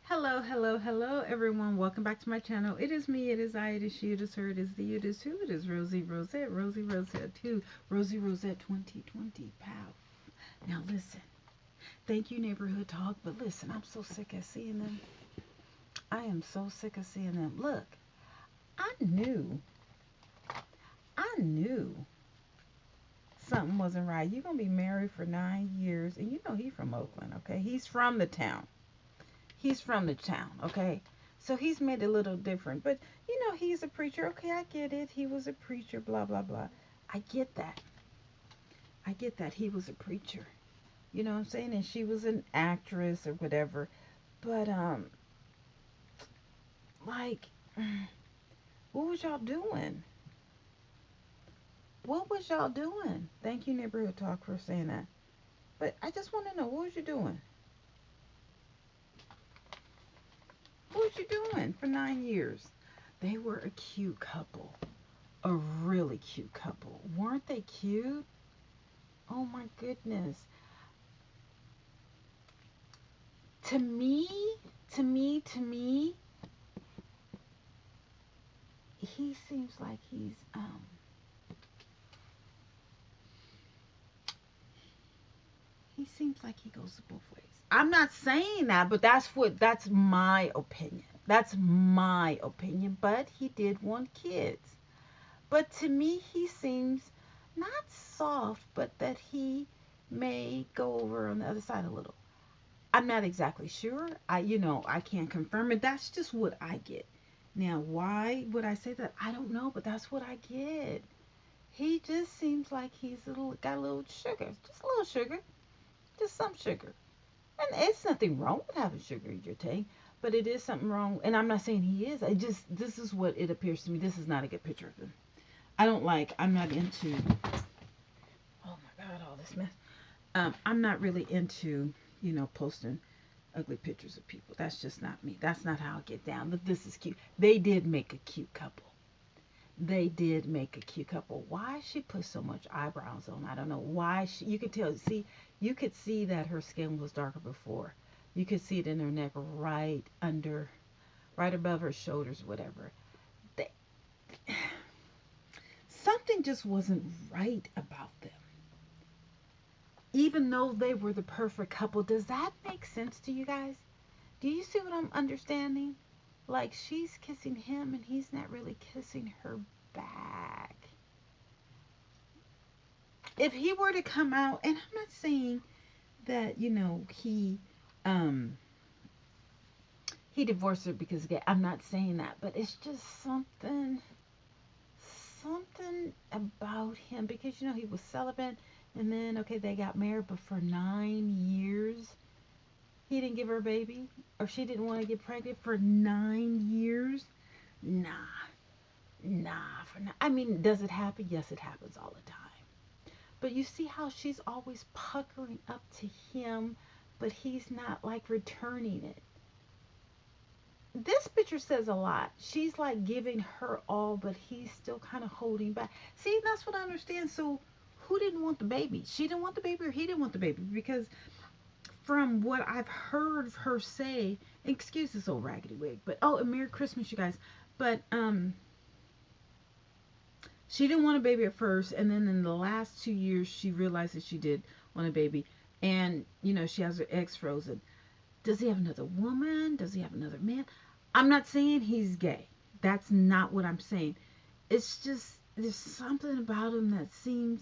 Hello, hello, hello, everyone. Welcome back to my channel. It is me, it is I, it is she, it is her, it is thee, it is who, it is Rosie Rosette, Rosie Rosette 2, Rosie Rosette 2020. Pow. Now listen, thank you, Neighborhood Talk, but listen, I'm so sick of seeing them. I am so sick of seeing them. Look, I knew, I knew something wasn't right. You're going to be married for 9 years, and you know he's from Oakland, okay? He's from the town. He's from the town, okay? So he's made a little different. But, he's a preacher. Okay, I get it. He was a preacher, blah, blah, blah. I get that. I get that. He was a preacher. You know what I'm saying? And she was an actress or whatever. But, like, what was y'all doing? What was y'all doing? Thank you, Neighborhood Talk, for saying that. But I just want to know, what was you doing? What was you doing for 9 years? They were a cute couple. A really cute couple. Weren't they cute? Oh my goodness. To me, to me, he seems like he seems like he goes both ways. I'm not saying that, but that's my opinion. That's my opinion, but he did want kids. But to me, he seems not soft, but that he may go over on the other side a little. I'm not exactly sure. I can't confirm it. That's just what I get. Now, why would I say that? I don't know, but that's what I get. He just seems like got a little sugar, just a little sugar, just some sugar. And it's nothing wrong with having sugar in your tank, but it is something wrong. And I'm not saying he is. I just This is what it appears to me. This is not a good picture of him. I'm not into. Oh my God, all this mess. I'm not really into, posting ugly pictures of people. That's just not me. That's not how I get down. But this is cute. They did make a cute couple. They did make a cute couple. Why she put so much eyebrows on? I don't know why. You could tell. See, you could see that her skin was darker before. You could see it in her neck, right under, right above her shoulders, whatever. They, something just wasn't right about them. Even though they were the perfect couple, does that make sense to you guys? Do you see what I'm understanding? Like, she's kissing him and he's not really kissing her back. If he were to come out, and I'm not saying that, um he divorced her because of gay. I'm not saying that, but it's just something about him, because he was celibate, and then okay, they got married, but for 9 years he didn't give her a baby, or she didn't want to get pregnant for 9 years. Nah, nah, I mean, does it happen? Yes, it happens all the time. But you see how she's always puckering up to him, but he's not like returning it. This picture says a lot. She's like giving her all, but he's still kind of holding back. See, that's what I understand. So, who didn't want the baby? She didn't want the baby, or he didn't want the baby? Because from what I've heard her say, excuse this old raggedy wig, but oh, and Merry Christmas, you guys. But she didn't want a baby at first, and then in the last 2 years, she realized that she did want a baby, and she has her eggs frozen. Does he have another woman? Does he have another man? I'm not saying he's gay. That's not what I'm saying. It's just there's something about him that seems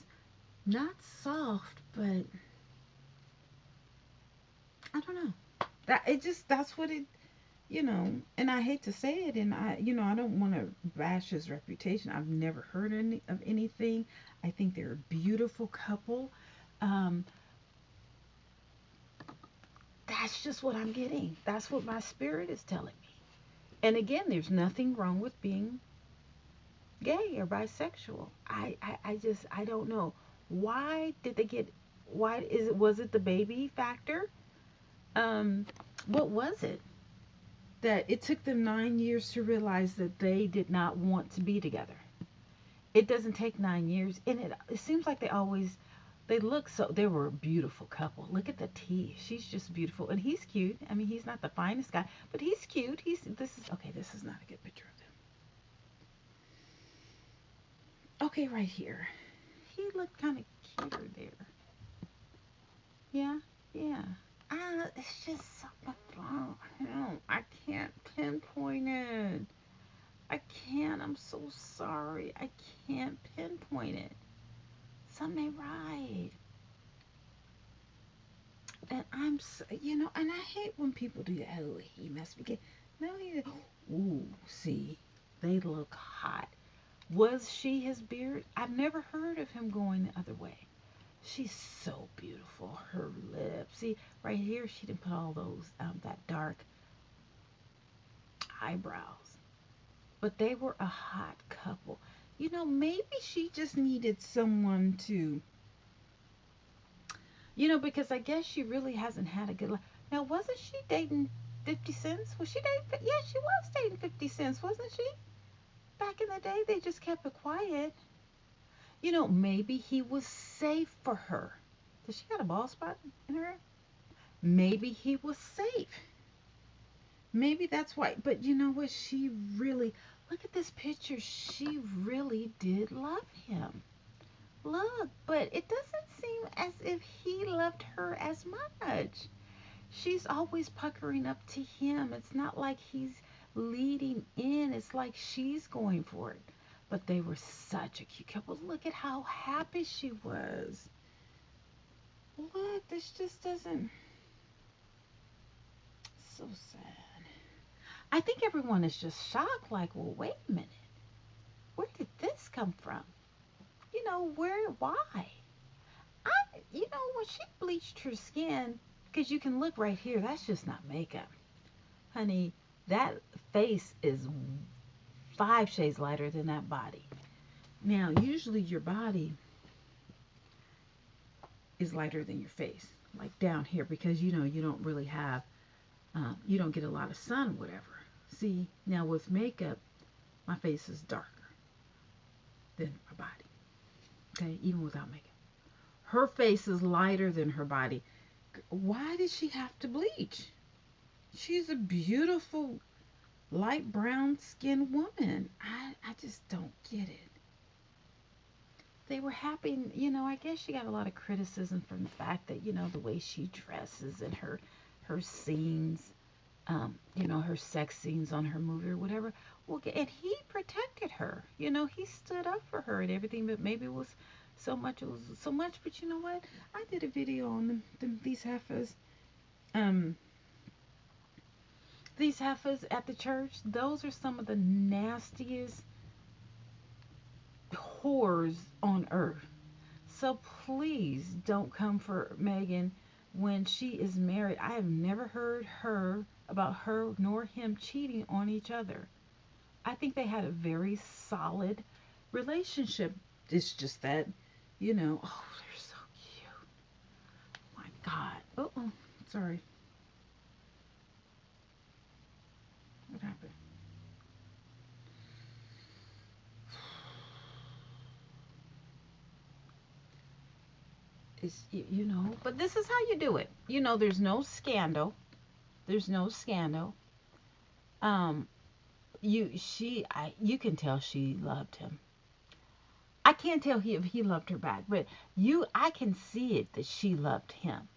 not soft, but I don't know. That's what it. And I hate to say it, and I don't want to bash his reputation. I've never heard of anything. I think they're a beautiful couple. Um, that's just what I'm getting. That's what my spirit is telling me. And again, there's nothing wrong with being gay or bisexual. I don't know. Why did they get, why is it, was it the baby factor? Um, what was it? That it took them 9 years to realize that they did not want to be together. It doesn't take 9 years. And it seems like they always They were a beautiful couple. Look at the teeth. She's just beautiful. And he's cute. I mean, he's not the finest guy, but he's cute. Okay, this is not a good picture of them. Okay, right here. He looked kind of cuter there. Yeah, yeah. It's just something about him. I can't pinpoint it. I can't. I'm so sorry. I can't pinpoint it. Something ain't right. And and I hate when people do that. Oh, he must be gay. No, ooh, see, they look hot. Was she his beard? I've never heard of him going the other way. She's so beautiful. Her lips. See, right here, she didn't put all those, that dark eyebrows. But they were a hot couple. Maybe she just needed someone to, because I guess she really hasn't had a good life. Now, wasn't she dating 50 Cent? Was she dating? Yeah, she was dating 50 Cent, wasn't she? Back in the day, they just kept it quiet. Maybe he was safe for her. Does she got a bald spot in her? Maybe he was safe. Maybe that's why. But you know what? She really, look at this picture. She really did love him. Look, but it doesn't seem as if he loved her as much. She's always puckering up to him. It's not like he's leading in. It's like she's going for it. But they were such a cute couple. Look at how happy she was. Look, this just doesn't. So sad. I think everyone is just shocked. Like, well, wait a minute. Where did this come from? Why? When she bleached her skin, because you can look right here, that's just not makeup. Honey, that face is 5 shades lighter than that body. Now, usually your body is lighter than your face, like down here, because you don't really have, you don't get a lot of sun or whatever. See, now with makeup, my face is darker than my body. Okay, even without makeup. Her face is lighter than her body. Why did she have to bleach? She's a beautiful light brown skinned woman. I just don't get it. They were happy, I guess she got a lot of criticism from the fact that, the way she dresses and her scenes, her sex scenes on her movie or whatever. Well, and he protected her. He stood up for her and everything, but maybe it was so much. It was so much, but you know what? I did a video on these heifers. These heifers at the church, those are some of the nastiest whores on earth. So please don't come for Megan when she is married. I have never heard about her nor him cheating on each other. I think they had a very solid relationship. It's just that, oh, they're so cute. My God. Oh, sorry. What happened? But this is how you do it. There's no scandal. There's no scandal. Um, you can tell she loved him. I can't tell if he loved her back, but I can see it that she loved him.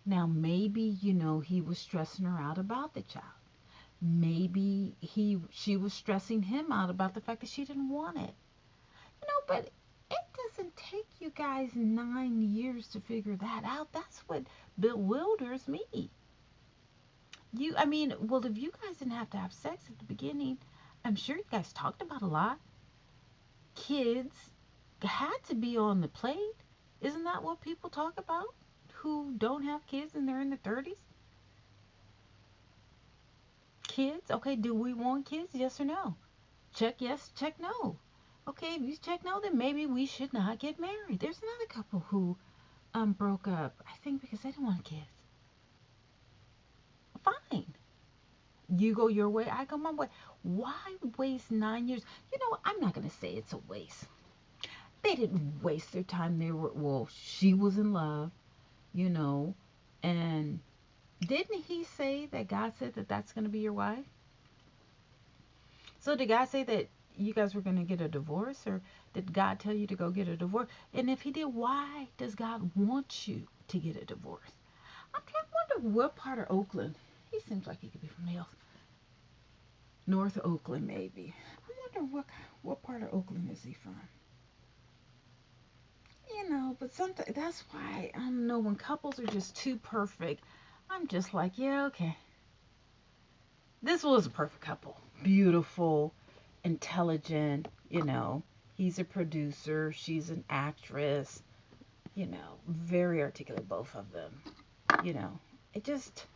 Now maybe he was stressing her out about the child. Maybe she was stressing him out about the fact that she didn't want it. But it doesn't take you guys 9 years to figure that out. That's what bewilders me. Well, if you guys didn't have to have sex at the beginning, I'm sure you guys talked about a lot. Kids had to be on the plate. Isn't that what people talk about who don't have kids and they're in their 30s? Kids, okay, do we want kids? Yes or no? Check yes, check no. Okay, if you check no, then maybe we should not get married. There's another couple who broke up, I think because they didn't want kids. Fine. You go your way, I go my way. Why waste 9 years? I'm not going to say it's a waste. They didn't waste their time. Well, she was in love, you know, and didn't he say that God said that that's going to be your wife? So did God say that you guys were going to get a divorce, or did God tell you to go get a divorce? And if he did, why does God want you to get a divorce? I'm trying to wonder what part of Oakland. He seems like he could be from North Oakland, maybe. I wonder what part of Oakland is he from? But sometimes that's why I don't know, when couples are just too perfect, I'm just like, yeah, okay. This was a perfect couple. Beautiful, intelligent, He's a producer, she's an actress, very articulate, both of them. You know, it just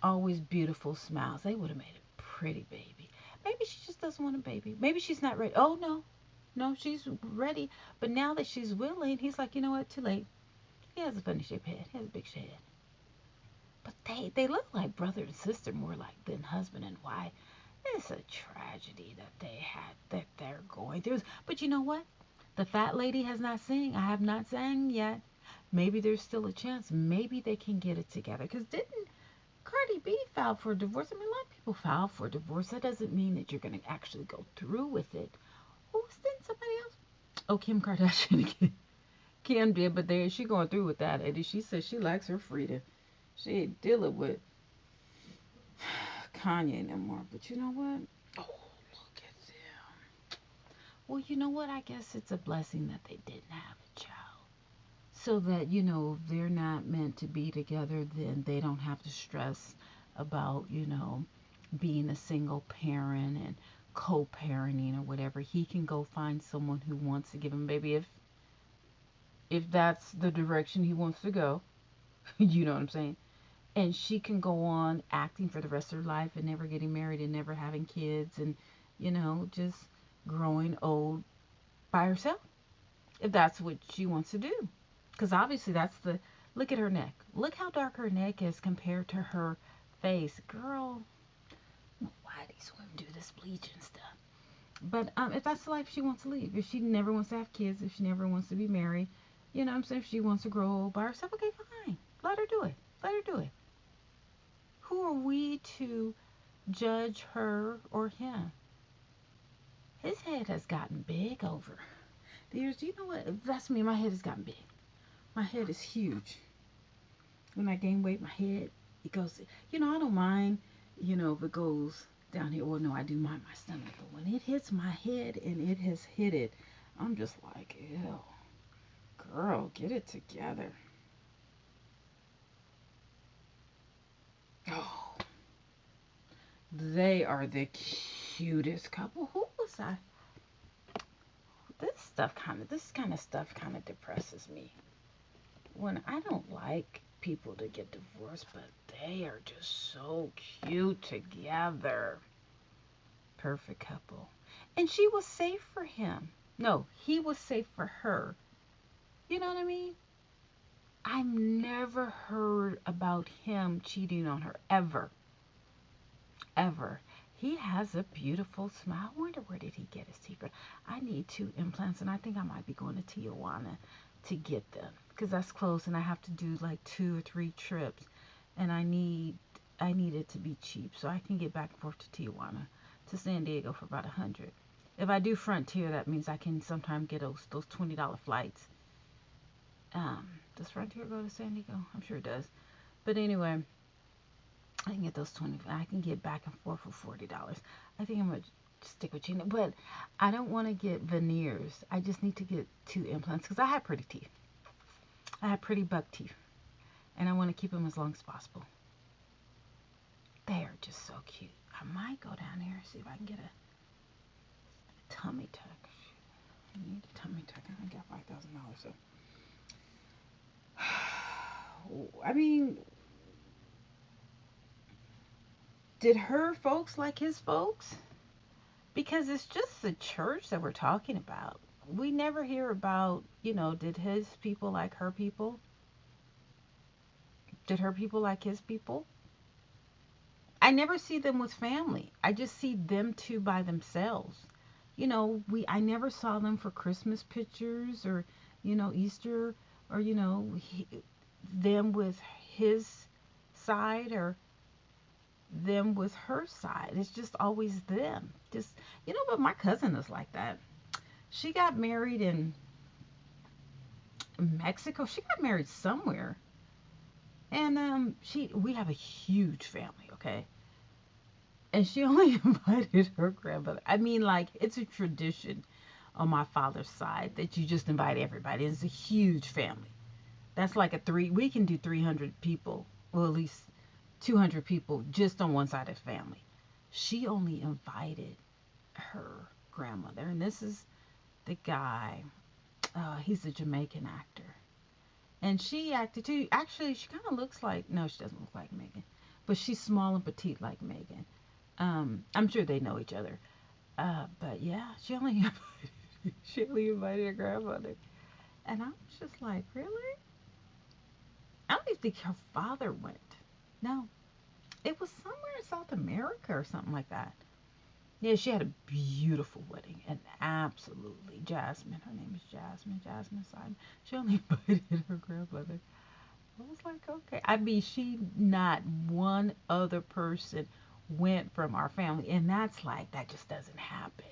always beautiful smiles. They would have made a pretty baby. Maybe she just doesn't want a baby. Maybe she's not ready. Oh, no. No, she's ready. But now that she's willing, he's like, you know what? Too late. He has a funny shaped head. He has a big head. But they look like brother and sister more like than husband and wife. It's a tragedy that they're going through. But you know what? The fat lady has not sang. I have not sang yet. Maybe there's still a chance. Maybe they can get it together. Because didn't Cardi B file for a divorce? I mean, a lot of people file for a divorce. That doesn't mean that you're going to actually go through with it. Who was then? Somebody else? Oh, Kim Kardashian again. Kim did, but she going through with that. And she says she likes her freedom. She ain't dealing with Kanye no more. But you know what? Oh, look at them. Well, you know what? I guess it's a blessing that they didn't have a child. So that, if they're not meant to be together, then they don't have to stress about, being a single parent and co-parenting or whatever. He can go find someone who wants to give him a baby if that's the direction he wants to go. You know what I'm saying? And she can go on acting for the rest of her life and never getting married and never having kids and, just growing old by herself. If that's what she wants to do. Because obviously look at her neck. Look how dark her neck is compared to her face. Girl, why these women do this bleach and stuff? But if that's the life she wants to lead, if she never wants to have kids, if she never wants to be married, what I'm saying, if she wants to grow old by herself, okay, fine. Let her do it. Let her do it. Who are we to judge her or him? His head has gotten big over the years. You know what? That's me. My head has gotten big. My head is huge. When I gain weight, my head, it goes, I don't mind, if it goes down here. Well, no, I do mind my stomach. But when it hits my head and it has hit it, I'm just like, ew. Girl, get it together. Oh, they are the cutest couple. Who was I? This kind of stuff kind of depresses me. When I don't like people to get divorced, but they are just so cute together. Perfect couple. And she was safe for him. No, he was safe for her. You know what I mean? I've never heard about him cheating on her, ever. Ever. He has a beautiful smile. I wonder, where did he get his teeth? I need 2 implants, and I think I might be going to Tijuana to get them, because that's close, and I have to do like 2 or 3 trips, and I need it to be cheap, so I can get back and forth to Tijuana to San Diego for about $100. If I do Frontier, that means I can sometimes get those $20 flights. Does Frontier go to San Diego? I'm sure it does. But anyway, I can get those 20. I can get back and forth for $40. I think I'm gonna stick with Gina, but I don't want to get veneers. I just need to get 2 implants because I have pretty teeth. I have pretty buck teeth, and I want to keep them as long as possible. They are just so cute. I might go down there and see if I can get a tummy tuck. I need a tummy tuck. I only got $5,000, so. I mean, did her folks like his folks? Because it's just the church that we're talking about. We never hear about, did his people like her people? Did her people like his people? I never see them with family. I just see them 2 by themselves. I never saw them for Christmas pictures or, Easter, or, them with his side or them with her side. It's just always them. Just, but my cousin is like that. She got married in Mexico. She got married somewhere. And we have a huge family, okay? And she only invited her grandmother. I mean, like, it's a tradition on my father's side that you just invite everybody. It's a huge family. That's like we can do 300 people, well, at least 200 people just on one side of the family. She only invited her grandmother. And this is the guy, he's a Jamaican actor. And she acted too. Actually, she kind of looks like, no, she doesn't look like Megan, but she's small and petite like Megan. I'm sure they know each other. But yeah, she only invited her grandmother. And I was just like, really? I don't even think her father went. No, it was somewhere in South America or something like that. Yeah, she had a beautiful wedding, and absolutely, Jasmine. Her name is Jasmine. Jasmine Simon. She only invited her grandmother. I was like, okay. I mean, not one other person went from our family, and that just doesn't happen.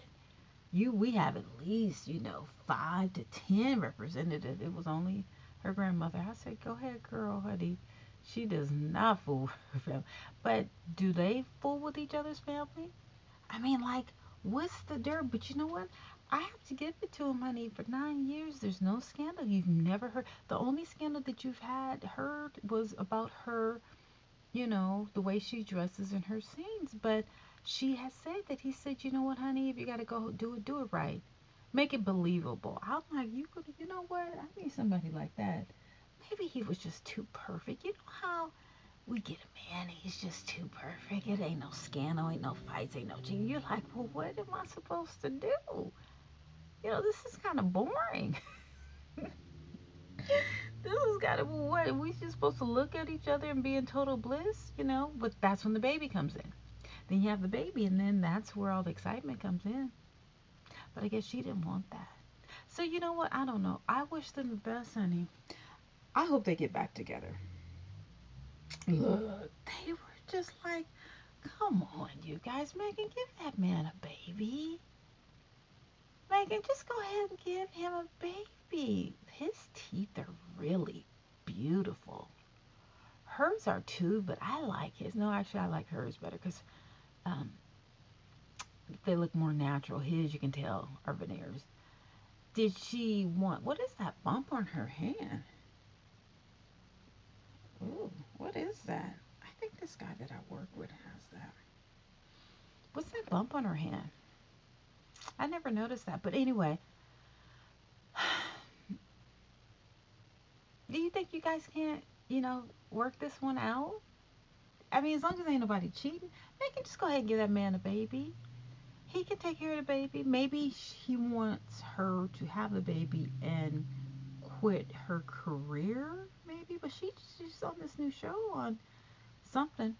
We have at least 5 to 10 representatives. It was only her grandmother. I said, go ahead, girl, honey. She does not fool her family. But do they fool with each other's family? I mean, like, what's the dirt? But you know what? I have to give it to him, honey. For 9 years, there's no scandal. You've never heard. The only scandal that you've heard was about her, the way she dresses in her scenes. But she has said that he said, you know what, honey, if you got to go do it right. Make it believable. I'm like, you know what? I need somebody like that. Maybe he was just too perfect. You know how we get a man, he's just too perfect. It ain't no scandal, ain't no fights, ain't no cheating. You're like, well, what am I supposed to do? This is kind of boring. This is kind of what we just supposed to look at each other and be in total bliss. But that's when the baby comes in. Then you have the baby, and then that's where all the excitement comes in. But I guess she didn't want that. So you know what? I don't know. I wish them the best, honey. I hope they get back together. Look, they were just like, come on, you guys. Megan, give that man a baby. Megan, just go ahead and give him a baby. His teeth are really beautiful. Hers are too, but I like his. No, actually, I like hers better because um, they look more natural. His, you can tell, are veneers. Did she want, what is that bump on her hand? Ooh, what is that? I think this guy that I work with has that. What's that bump on her hand? I never noticed that. But anyway, do you think you guys can't, work this one out? I mean, as long as ain't nobody cheating, they can just go ahead and give that man a baby. He can take care of the baby. Maybe he wants her to have the baby and quit her career, maybe. But she's on this new show on something.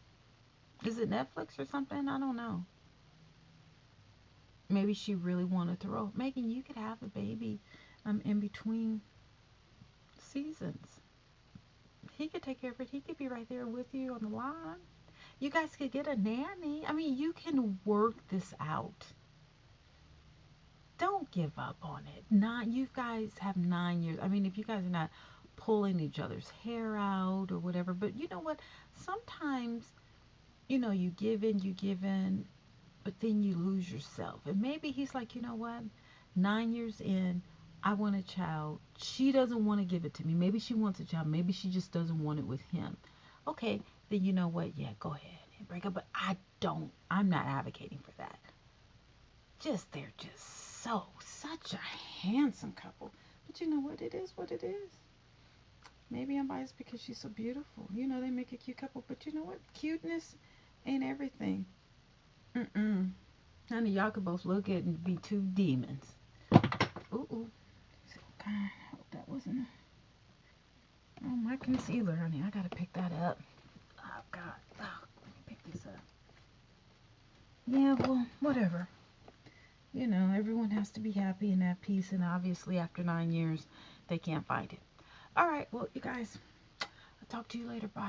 Is it Netflix or something? I don't know. Maybe she really wanted to roll. Megan, you could have the baby in between seasons. He could take care of it. He could be right there with you on the line. You guys could get a nanny. I mean, you can work this out. Don't give up on it. You guys have 9 years. I mean, if you guys are not pulling each other's hair out or whatever, but you know what? Sometimes, you give in, but then you lose yourself. And maybe he's like, you know what? 9 years in, I want a child. She doesn't want to give it to me. Maybe she wants a child. Maybe she just doesn't want it with him. Okay, then you know what? Yeah, go ahead and break up. But I'm not advocating for that. They're just such a handsome couple. But you know what? It is what it is. Maybe I'm biased because she's so beautiful. They make a cute couple. But you know what? Cuteness ain't everything. Mm-mm. Honey, y'all could both look at and be two demons. Ooh. God, I hope that wasn't my concealer, honey. I gotta pick that up. Oh, God. Oh, let me pick this up. Yeah, well, whatever. Everyone everyone has to be happy and at peace. And obviously, after 9 years, they can't fight it. All right. Well, you guys, I'll talk to you later. Bye.